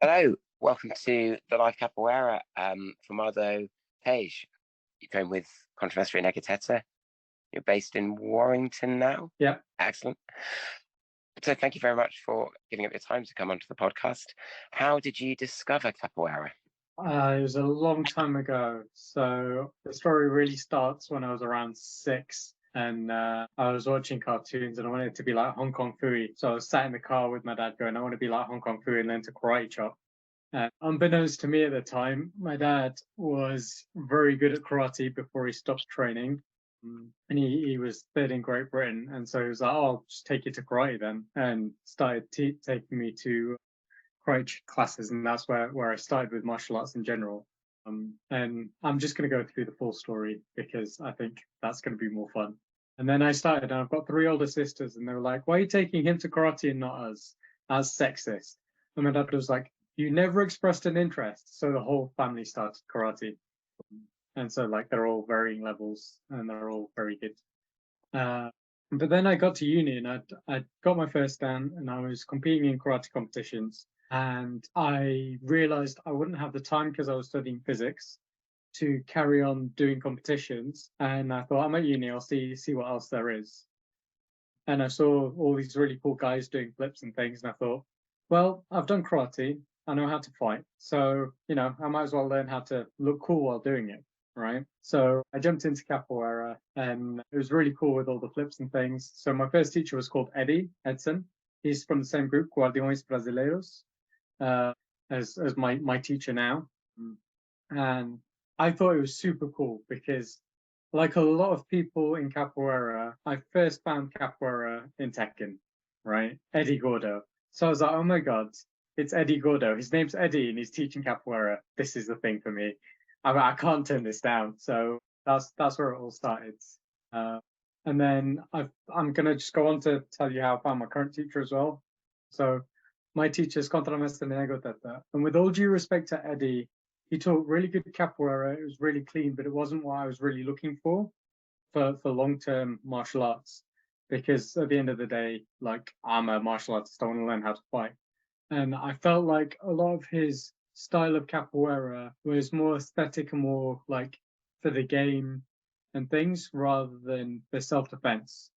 Hello, welcome to the Live Capoeira, Formado Taaj. You train with Contramestre Negateta. You're based in Warrington now. Yeah. Excellent. So thank you very much for giving up your time to come onto the podcast. How did you discover capoeira? It was a long time ago. So the story really starts when I was around 6 and I was watching cartoons and I wanted to be like Hong Kong Fooey. So I was sat in the car with my dad going, I want to be like Hong Kong Fooey and learn to karate chop. And unbeknownst to me at the time, my dad was very good at karate before he stopped training. And he was third in Great Britain. And so he was like, oh, I'll just take you to karate then. And started taking me to karate classes. And that's where I started with martial arts in general. And I'm just going to go through the full story because I think that's going to be more fun. And then I started, and I've got 3 older sisters, and they were like, why are you taking him to karate and not us? That's sexist. And my dad was like, you never expressed an interest. So the whole family started karate. And so like they're all varying levels and they're all very good. But then I got to uni and I got my first dan and I was competing in karate competitions. And I realized I wouldn't have the time because I was studying physics to carry on doing competitions. And I thought, I'm at uni, I'll see what else there is. And I saw all these really cool guys doing flips and things. And I thought, well, I've done karate. I know how to fight. So, I might as well learn how to look cool while doing it. Right. So I jumped into capoeira and it was really cool with all the flips and things. So my first teacher was called Edson. He's from the same group, Guardiões Brasileiros, as my teacher now. And I thought it was super cool because, like a lot of people in capoeira, I first found capoeira in Tekken, right? Eddie Gordo. So I was like, oh my God, it's Eddie Gordo. His name's Eddie and he's teaching capoeira. This is the thing for me. I can't turn this down. So that's where it all started. And then I'm going to just go on to tell you how I found my current teacher as well. So my teacher is Contramestre Negateta. And with all due respect to Eddie, he taught really good capoeira. It was really clean, but it wasn't what I was really looking for long-term martial arts. Because at the end of the day, like I'm a martial artist, I want to learn how to fight. And I felt like a lot of his style of capoeira was more aesthetic and more like for the game and things rather than for self-defense.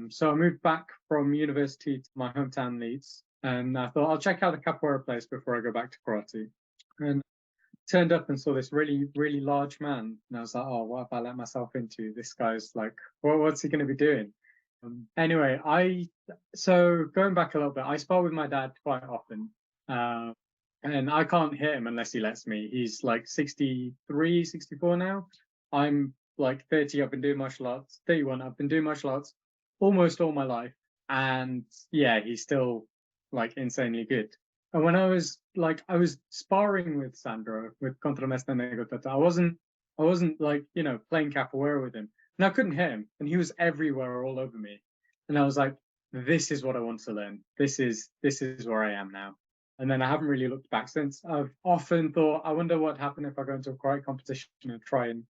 So I moved back from university to my hometown Leeds, and I thought I'll check out the capoeira place before I go back to karate. And turned up and saw this really, really large man, and I was like, oh, what have I let myself into? This guy's like, what's he going to be doing? Anyway, so going back a little bit, I spar with my dad quite often. And I can't hit him unless he lets me. He's like 63, 64 now. I'm like 30. I've been doing martial arts. 31. I've been doing martial arts almost all my life. And yeah, he's still like insanely good. And when I was sparring with Sandro, with Contramestre Negateta, I wasn't like, playing capoeira with him. And I couldn't hit him. And he was everywhere all over me. And I was like, this is what I want to learn. This is where I am now. And then I haven't really looked back since. I've often thought, I wonder what happened if I go into a karate competition and try and,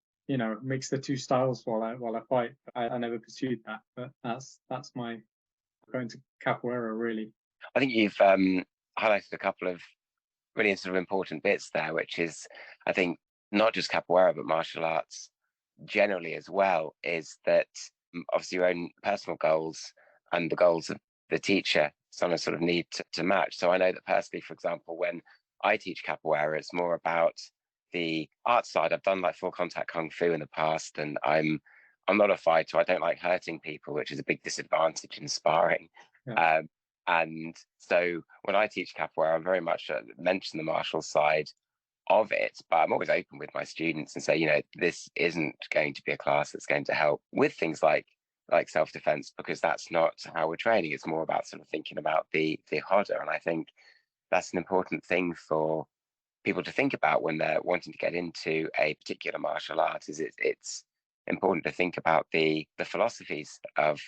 mix the 2 styles while I fight. I never pursued that, but that's my going to capoeira really. I think you've highlighted a couple of really sort of important bits there, which is, I think, not just capoeira, but martial arts generally as well, is that obviously your own personal goals and the goals of the teacher sometimes sort of need to match. So I know that personally, for example, when I teach capoeira, it's more about the art side. I've done like full contact kung fu in the past, and I'm not a fighter. I don't like hurting people, which is a big disadvantage in sparring. Yeah. And so when I teach capoeira, I'm very much mention the martial side of it, but I'm always open with my students and say, this isn't going to be a class that's going to help with things like self-defense, because that's not how we're training. It's more about sort of thinking about the harder. And I think that's an important thing for people to think about when they're wanting to get into a particular martial art. Is it's important to think about the philosophies of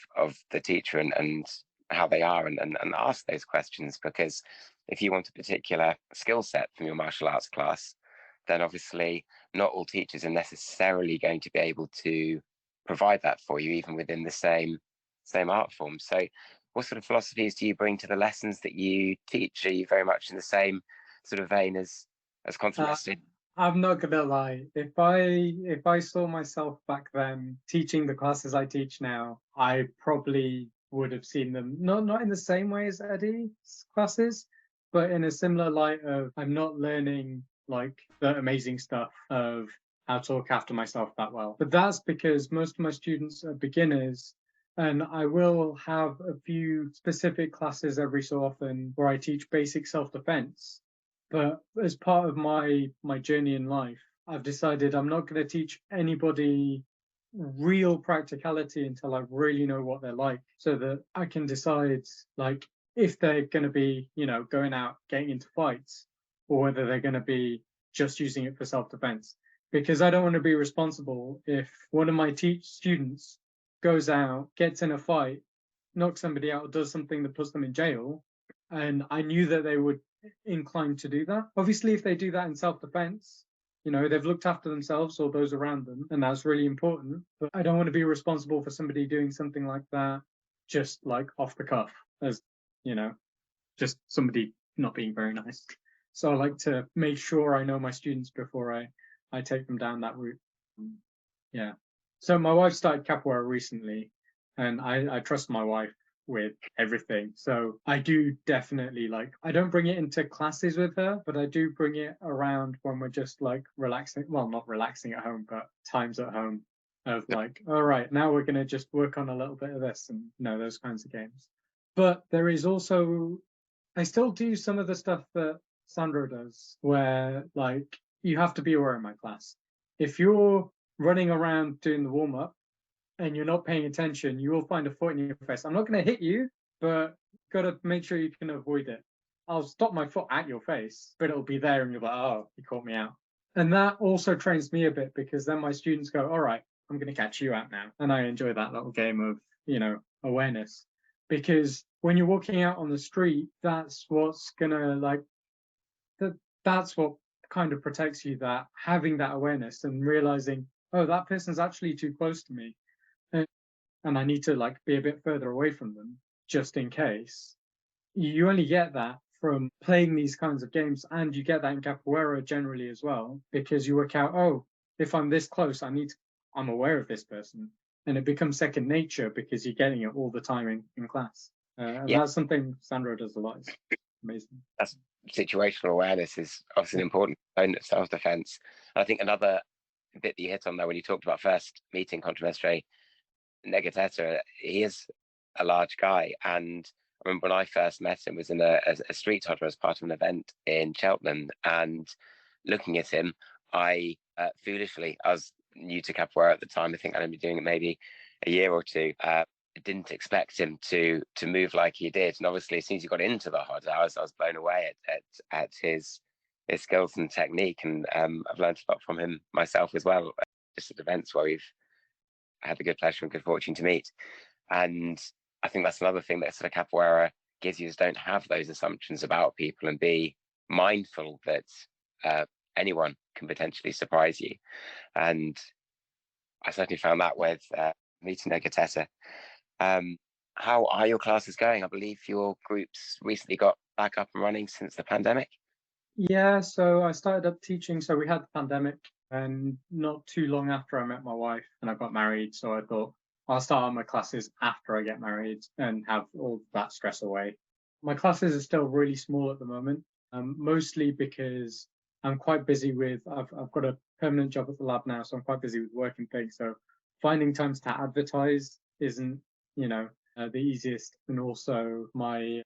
the teacher and how they are, and ask those questions, because if you want a particular skill set from your martial arts class, then obviously not all teachers are necessarily going to be able to provide that for you, even within the same art form. So what sort of philosophies do you bring to the lessons that you teach? Are you very much in the same sort of vein as Uh, contrasted? I'm not gonna lie. If I saw myself back then teaching the classes I teach now, I probably would have seen them not in the same way as Eddie's classes, but in a similar light of I'm not learning like the amazing stuff of how to look after myself that well. But that's because most of my students are beginners, and I will have a few specific classes every so often where I teach basic self-defense. But as part of my journey in life, I've decided I'm not going to teach anybody real practicality until I really know what they're like, so that I can decide like if they're going to be, going out getting into fights, or whether they're going to be just using it for self-defense. Because I don't want to be responsible if one of my students goes out, gets in a fight, knocks somebody out, or does something that puts them in jail, and I knew that they would inclined to do that. Obviously, if they do that in self-defense, they've looked after themselves or those around them, and that's really important. But I don't want to be responsible for somebody doing something like that just like off the cuff, as you know, just somebody not being very nice. So I like to make sure I know my students before I take them down that route. Yeah. So my wife started capoeira recently, and I trust my wife with everything. So I do definitely like, I don't bring it into classes with her, but I do bring it around when we're just like relaxing. Well, not relaxing at home, but times at home of like, all right, now we're going to just work on a little bit of this and those kinds of games. But there is also, I still do some of the stuff that Sandro does, where like you have to be aware in my class. If you're running around doing the warm up and you're not paying attention, you will find a foot in your face. I'm not going to hit you, but got to make sure you can avoid it. I'll stop my foot at your face, but it'll be there and you're like, oh, you caught me out. And that also trains me a bit, because then my students go, all right, I'm going to catch you out now. And I enjoy that little game of, awareness. Because when you're walking out on the street, that's what's going to like, that's what kind of protects you, that having that awareness and realizing, oh, that person's actually too close to me, and I need to like be a bit further away from them just in case. You only get that from playing these kinds of games, and you get that in capoeira generally as well, because you work out, oh, if I'm this close, I'm aware of this person, and it becomes second nature because you're getting it all the time in class. And Yeah, that's something Sandro does a lot. It's amazing. that's situational awareness is obviously an important component of self-defense. And I think another bit that you hit on there when you talked about first meeting Contramestre Negateta, he is a large guy. And I remember when I first met him was in a street toddler as part of an event in Cheltenham. And looking at him, I foolishly, I was new to capoeira at the time. I think I'd been doing it maybe a year or two. Didn't expect him to move like he did. And obviously, as soon as he got into the hod, I was blown away at his skills and technique. And I've learned a lot from him myself as well, just at events where we've had the good pleasure and good fortune to meet. And I think that's another thing that sort of capoeira gives you, is don't have those assumptions about people and be mindful that anyone can potentially surprise you. And I certainly found that with meeting Negateta. How are your classes going? I believe your groups recently got back up and running since the pandemic. Yeah, so I started up teaching. So we had the pandemic, and not too long after I met my wife and I got married. So I thought I'll start on my classes after I get married and have all that stress away. My classes are still really small at the moment, mostly because I'm quite busy with, I've got a permanent job at the lab now, so I'm quite busy with work and things. So finding times to advertise isn't, the easiest. And also I'm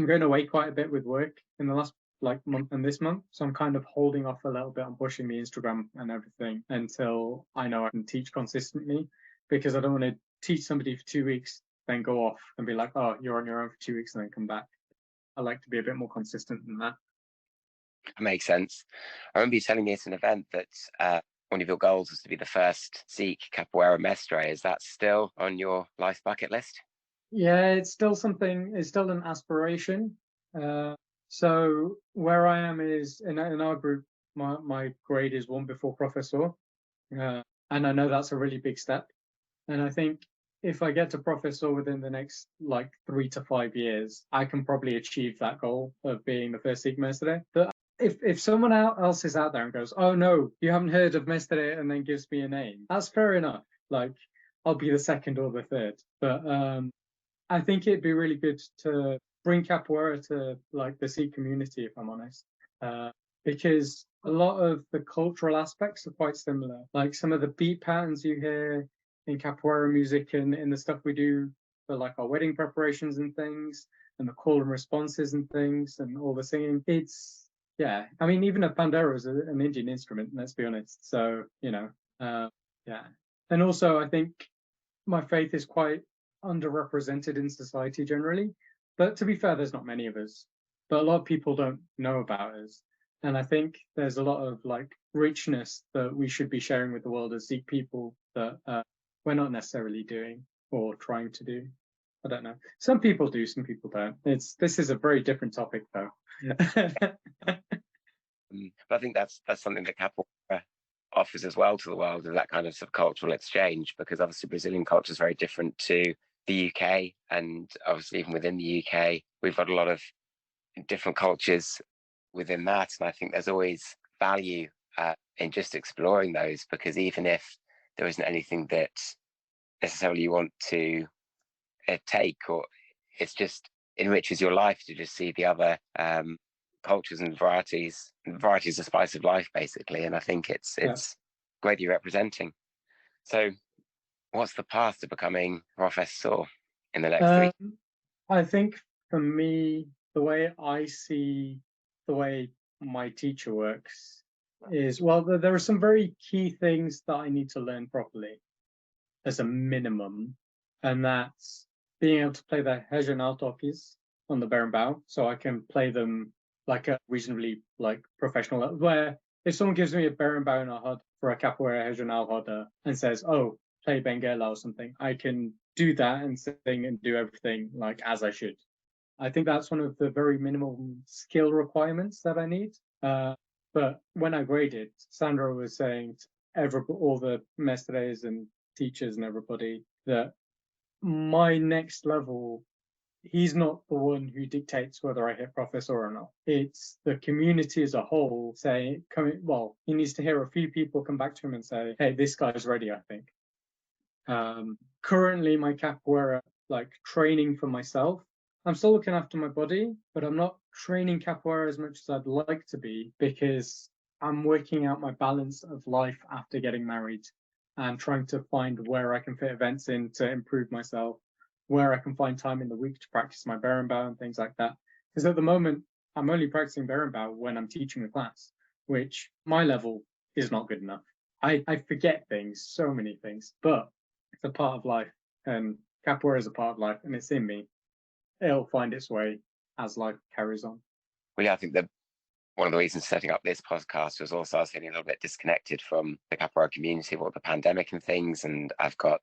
going away quite a bit with work in the last like month and this month. So I'm kind of holding off a little bit on pushing the Instagram and everything until I know I can teach consistently, because I don't want to teach somebody for 2 weeks, then go off and be like, oh, you're on your own for 2 weeks and then come back. I like to be a bit more consistent than that. That makes sense. I remember you telling me at an event that one of your goals was to be the first Sikh capoeira mestre. Is that still on your life bucket list? Yeah, it's still an aspiration. So where I am is in our group, my grade is one before professor. And I know that's a really big step. And I think if I get to professor within the next like 3 to 5 years, I can probably achieve that goal of being the first Sikh mestre. But if someone else is out there and goes, "Oh no, you haven't heard of Mestre," and then gives me a name, that's fair enough. Like, I'll be the second or the third. But I think it'd be really good to bring capoeira to like the Sikh community, if I'm honest, because a lot of the cultural aspects are quite similar. Like some of the beat patterns you hear in capoeira music and in the stuff we do for like our wedding preparations and things, and the call and responses and things, and all the singing. It's yeah. I mean, even a pandero is an Indian instrument. Let's be honest. So yeah. And also, I think my faith is quite underrepresented in society generally. But to be fair, there's not many of us. But a lot of people don't know about us. And I think there's a lot of like richness that we should be sharing with the world as Sikh people that we're not necessarily doing or trying to do. I don't know. Some people do, some people don't. This is a very different topic though. But I think that's something that capoeira offers as well to the world, of that kind of cultural exchange, because obviously Brazilian culture is very different to the UK, and obviously even within the UK we've got a lot of different cultures within that, and I think there's always value in just exploring those, because even if there isn't anything that necessarily you want to take, or it's just enriches your life to just see the other cultures and varieties. Varieties the spice of life, basically, and I think it's Yeah. greatly representing. So, what's the path to becoming professor in the next 3? I think for me, the way I see the way my teacher works is, well, there are some very key things that I need to learn properly as a minimum, and that's being able to play the regionaltoques on the berimbau, so I can play them like a reasonably like professional level. Where if someone gives me a berimbau and a hod for a capoeira regional hoda and says, "Oh, play Benguela or something," I can do that and sing and do everything like as I should. I think that's one of the very minimal skill requirements that I need. But when I graded, Sandra was saying to all the mestres and teachers and everybody that my next level, he's not the one who dictates whether I hit professor or not. It's the community as a whole saying, well, he needs to hear a few people come back to him and say, "Hey, this guy's ready, I think." Currently, my capoeira, like training for myself, I'm still looking after my body, but I'm not training capoeira as much as I'd like to be, because I'm working out my balance of life after getting married and trying to find where I can fit events in to improve myself, where I can find time in the week to practice my berimbau and things like that. Because at the moment, I'm only practicing berimbau when I'm teaching a class, which my level is not good enough. I forget things, so many things, but it's a part of life, and capoeira is a part of life, and it's in me. It'll find its way as life carries on. Well, yeah, I think that one of the reasons setting up this podcast was also I was feeling a little bit disconnected from the capoeira community with the pandemic and things, and I've got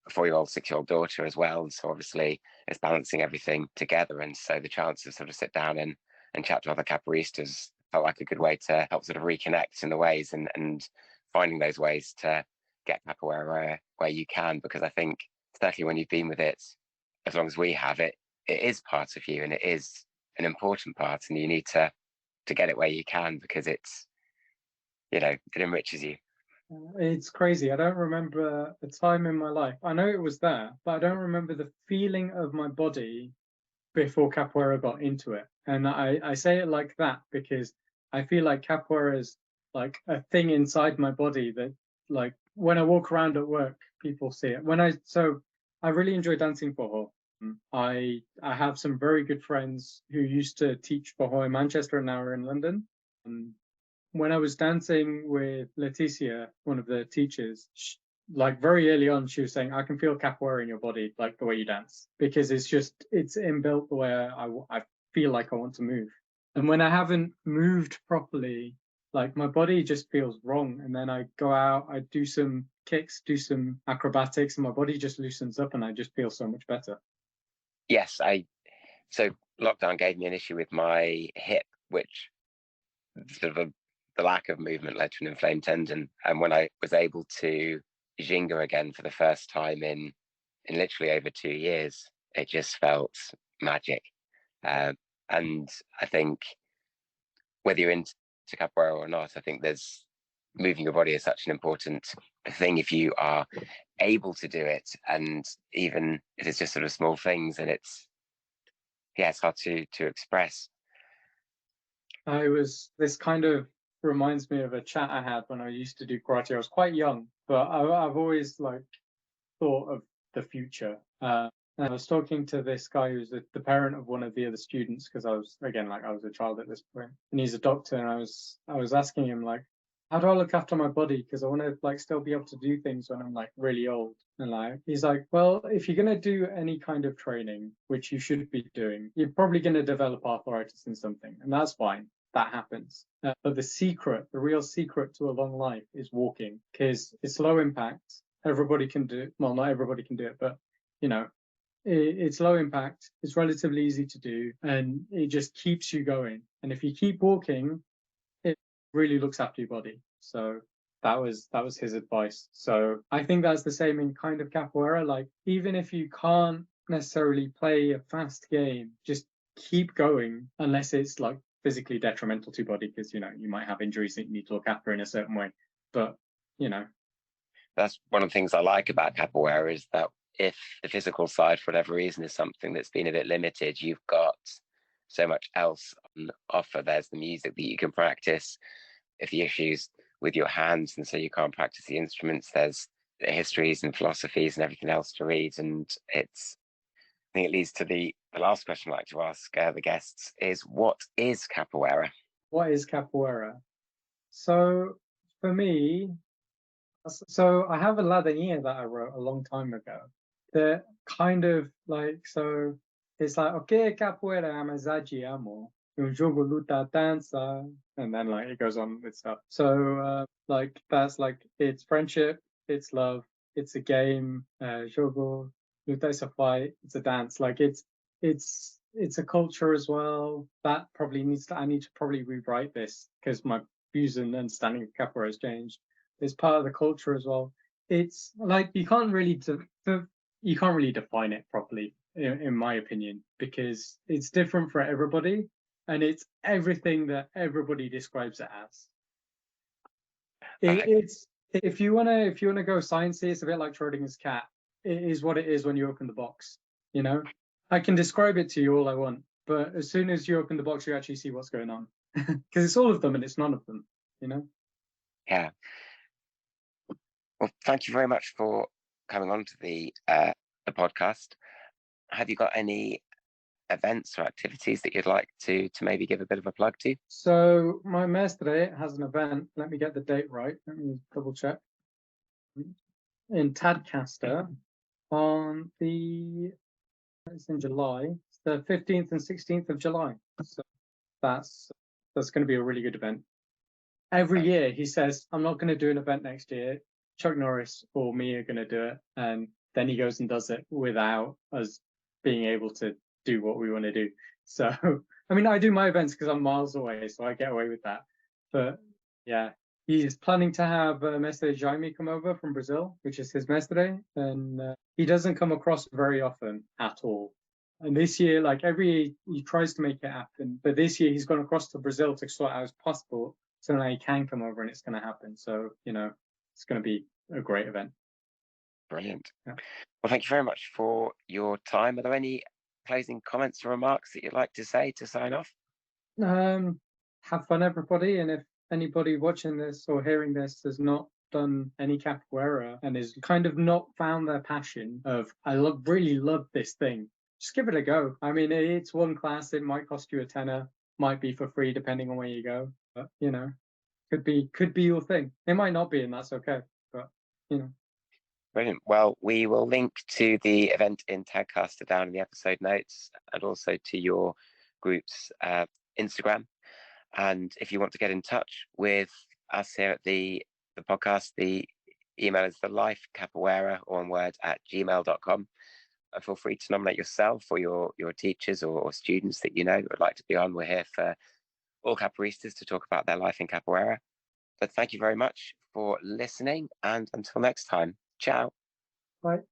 a 4-year-old, 6-year-old daughter as well, and so obviously it's balancing everything together, and so the chance to sort of sit down and chat to other capoeiristas felt like a good way to help sort of reconnect in the ways, and finding those ways to get capoeira where you can, because I think certainly when you've been with it as long as we have it, it is part of you, and it is an important part, and you need to get it where you can, because it's, it enriches you. It's crazy. I don't remember a time in my life. I know it was there, but I don't remember the feeling of my body before capoeira got into it. And I say it like that because I feel like capoeira is like a thing inside my body that, like, when I walk around at work, people see it. So I really enjoy dancing forró. I have some very good friends who used to teach forró in Manchester and now are in London. When I was dancing with Leticia, one of the teachers, like very early on, she was saying, "I can feel capoeira in your body, like the way you dance, because it's inbuilt the way I feel like I want to move." And when I haven't moved properly, like my body just feels wrong. And then I go out, I do some kicks, do some acrobatics, and my body just loosens up and I just feel so much better. Yes, so lockdown gave me an issue with my hip, which sort of the lack of movement led to an inflamed tendon. And when I was able to ginga again for the first time in literally over 2 years, it just felt magic. And I think whether you're into capoeira or not, I think there's moving your body is such an important thing if you are able to do it, and even if it's just sort of small things, and it's hard to express. This kind of reminds me of a chat I had when I used to do karate. I was quite young, but I've always like thought of the future. And I was talking to this guy who's the parent of one of the other students, because I was a child at this point, and he's a doctor, and I was asking him like, how do I look after my body? Because I want to like still be able to do things when I'm like really old. And like he's like, well, if you're gonna do any kind of training, which you should be doing, you're probably gonna develop arthritis in something, and that's fine. That happens. But the real secret to a long life is walking, because it's low impact. Everybody can do it. Well, not everybody can do it, but you know, it's low impact. It's relatively easy to do, and it just keeps you going. And if you keep walking, it really looks after your body. So that was his advice. So I think that's the same in kind of capoeira. Like even if you can't necessarily play a fast game, just keep going unless it's like physically detrimental to your body, because you know you might have injuries that you need to look after in a certain way. But you know, that's one of the things I like about capoeira, is that if the physical side, for whatever reason, is something that's been a bit limited, you've got so much else on offer. There's the music that you can practice. If the issues with your hands and so you can't practice the instruments, there's the histories and philosophies and everything else to read. And I think it leads to the last question I'd like to ask the guests is, what is capoeira? what is capoeira? So for me, so I have a ladainha that I wrote a long time ago. That kind of like, so it's like, okay, capoeira amizade amo, um jogo luta dança, and then like it goes on with stuff. So like that's like it's friendship, it's love, it's a game. Jogo luta is a fight, it's a dance. Like it's a culture as well. That probably I need to probably rewrite this because my views and understanding of capoeira has changed. It's part of the culture as well. It's like you can't really define it properly, in my opinion, because it's different for everybody, and it's everything that everybody describes it as. It's if you wanna go sciencey, it's a bit like Schrodinger's cat. It is what it is when you open the box. You know, I can describe it to you all I want, but as soon as you open the box, you actually see what's going on, because it's all of them and it's none of them. You know. Yeah. Well, thank you very much for coming on to the podcast. Have you got any events or activities that you'd like to maybe give a bit of a plug to? So my mestre has an event. Let me get the date right. Let me double check. In Tadcaster on it's in July. It's the 15th and 16th of July. So that's going to be a really good event. Every year he says, I'm not going to do an event next year. Chuck Norris or me are going to do it. And then he goes and does it without us being able to do what we want to do. So, I mean, I do my events because I'm miles away, so I get away with that. But yeah, he's planning to have Mestre Jaime come over from Brazil, which is his mestre. And he doesn't come across very often at all. And this year, like every year, he tries to make it happen. But this year, he's gone across to Brazil to sort out his passport. So now he can come over and it's going to happen. So, you know, it's going to be a great event. Brilliant. Yeah. Well, thank you very much for your time. Are there any closing comments or remarks that you'd like to say to sign off? Have fun, everybody. And if anybody watching this or hearing this has not done any capoeira and is kind of not found their passion of, really love this thing, just give it a go. I mean, it's one class. It might cost you a tenner, might be for free, depending on where you go. But, you know, could be your thing. It might not be, and that's okay. But, you know. Brilliant. Well, we will link to the event in Tagcaster down in the episode notes, and also to your group's Instagram. And if you want to get in touch with us here at the podcast, the email is thelifecapoeira, or one word, @gmail.com. Feel free to nominate yourself or your teachers or students that you know would like to be on. We're here for all capoeiristas to talk about their life in capoeira. But thank you very much for listening, and until next time, ciao. Bye.